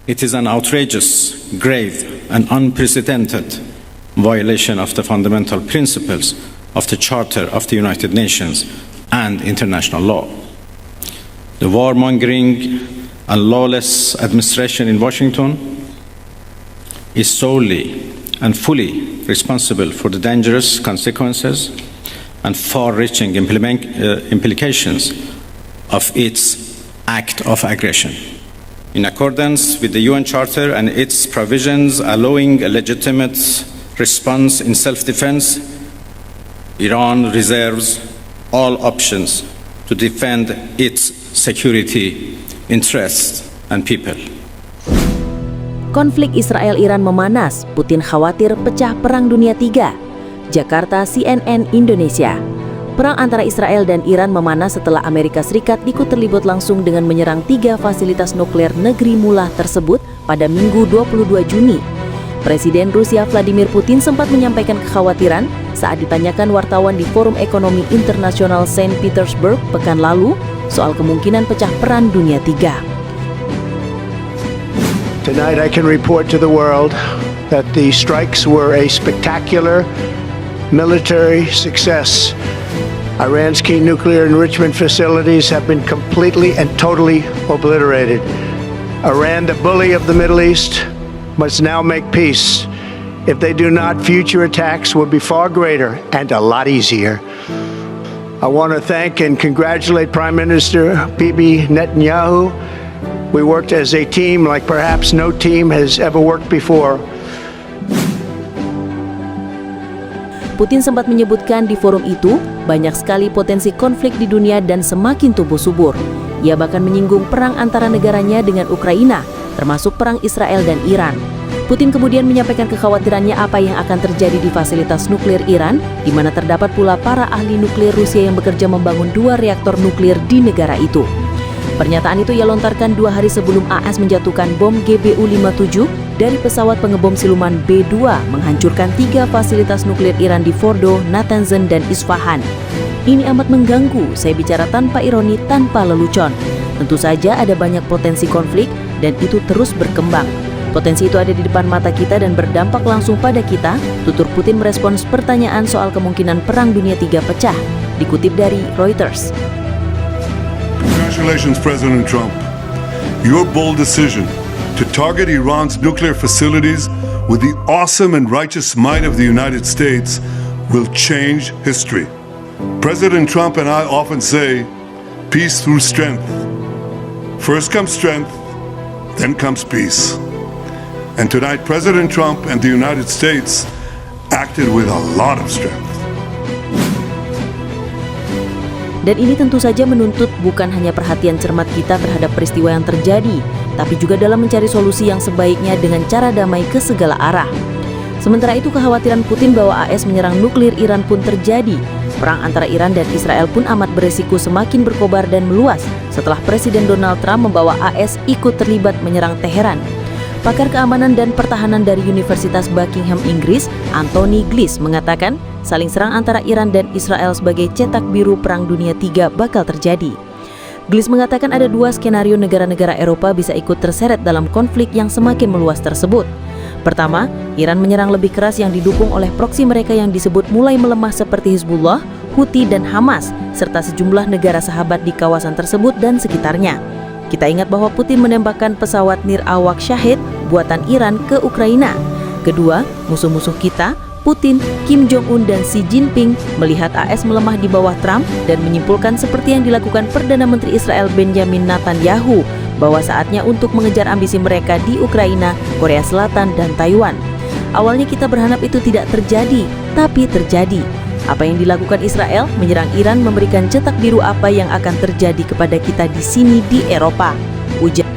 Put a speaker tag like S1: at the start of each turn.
S1: It is an outrageous, grave, and unprecedented violation of the fundamental principles of the Charter of the United Nations and international law. The warmongering and lawless administration in Washington is solely and fully responsible for the dangerous consequences and far-reaching implications of its act of aggression. In accordance with the UN Charter and its provisions allowing a legitimate response in self-defense, Iran reserves all options to defend its security, interests, and people.
S2: Konflik Israel-Iran memanas, Putin khawatir pecah perang dunia III. Jakarta, CNN Indonesia. Perang antara Israel dan Iran memanas setelah Amerika Serikat ikut terlibat langsung dengan menyerang 3 fasilitas nuklir negeri mullah tersebut pada Minggu 22 Juni. Presiden Rusia Vladimir Putin sempat menyampaikan kekhawatiran saat ditanyakan wartawan di Forum Ekonomi Internasional Saint Petersburg pekan lalu soal kemungkinan pecah perang dunia III.
S3: Tonight I can report to the world that the strikes were a spectacular military success. Iran's key nuclear enrichment facilities have been completely and totally obliterated. Iran, the bully of the Middle East, must now make peace. If they do not, future attacks will be far greater and a lot easier. I want to thank and congratulate Prime Minister Bibi Netanyahu. We worked as a team like perhaps no team has ever worked before.
S2: Putin sempat menyebutkan di forum itu banyak sekali potensi konflik di dunia dan semakin tumbuh subur. Ia bahkan menyinggung perang antara negaranya dengan Ukraina, termasuk perang Israel dan Iran. Putin kemudian menyampaikan kekhawatirannya apa yang akan terjadi di fasilitas nuklir Iran, di mana terdapat pula para ahli nuklir Rusia yang bekerja membangun 2 reaktor nuklir di negara itu. Pernyataan itu ia lontarkan 2 hari sebelum AS menjatuhkan bom GBU-57 dari pesawat pengebom siluman B-2 menghancurkan 3 fasilitas nuklir Iran di Fordo, Natanz, dan Isfahan. Ini amat mengganggu, saya bicara tanpa ironi, tanpa lelucon. Tentu saja ada banyak potensi konflik dan itu terus berkembang. Potensi itu ada di depan mata kita dan berdampak langsung pada kita, tutur Putin merespons pertanyaan soal kemungkinan Perang Dunia III pecah, dikutip dari Reuters.
S4: Congratulations, President Trump. Your bold decision to target Iran's nuclear facilities with the awesome and righteous might of the United States will change history. President Trump and I often say, peace through strength. First comes strength, then comes peace. And tonight, President Trump and the United States acted with a lot of strength.
S2: Dan ini tentu saja menuntut bukan hanya perhatian cermat kita terhadap peristiwa yang terjadi, tapi juga dalam mencari solusi yang sebaiknya dengan cara damai ke segala arah. Sementara itu, kekhawatiran Putin bahwa AS menyerang nuklir Iran pun terjadi. Perang antara Iran dan Israel pun amat beresiko semakin berkobar dan meluas setelah Presiden Donald Trump membawa AS ikut terlibat menyerang Teheran. Pakar keamanan dan pertahanan dari Universitas Buckingham Inggris, Anthony Gliss, mengatakan saling serang antara Iran dan Israel sebagai cetak biru Perang Dunia III bakal terjadi. Gliss mengatakan ada 2 skenario negara-negara Eropa bisa ikut terseret dalam konflik yang semakin meluas tersebut. Pertama, Iran menyerang lebih keras yang didukung oleh proksi mereka yang disebut mulai melemah seperti Hizbullah, Houthi, dan Hamas, serta sejumlah negara sahabat di kawasan tersebut dan sekitarnya. Kita ingat bahwa Putin menembakkan pesawat Nir-Awak Shahid buatan Iran ke Ukraina. Kedua, musuh-musuh kita, Putin, Kim Jong-un, dan Xi Jinping melihat AS melemah di bawah Trump dan menyimpulkan seperti yang dilakukan Perdana Menteri Israel Benjamin Netanyahu bahwa saatnya untuk mengejar ambisi mereka di Ukraina, Korea Selatan, dan Taiwan. Awalnya kita berharap itu tidak terjadi, tapi terjadi. Apa yang dilakukan Israel menyerang Iran memberikan cetak biru apa yang akan terjadi kepada kita di sini di Eropa, ujar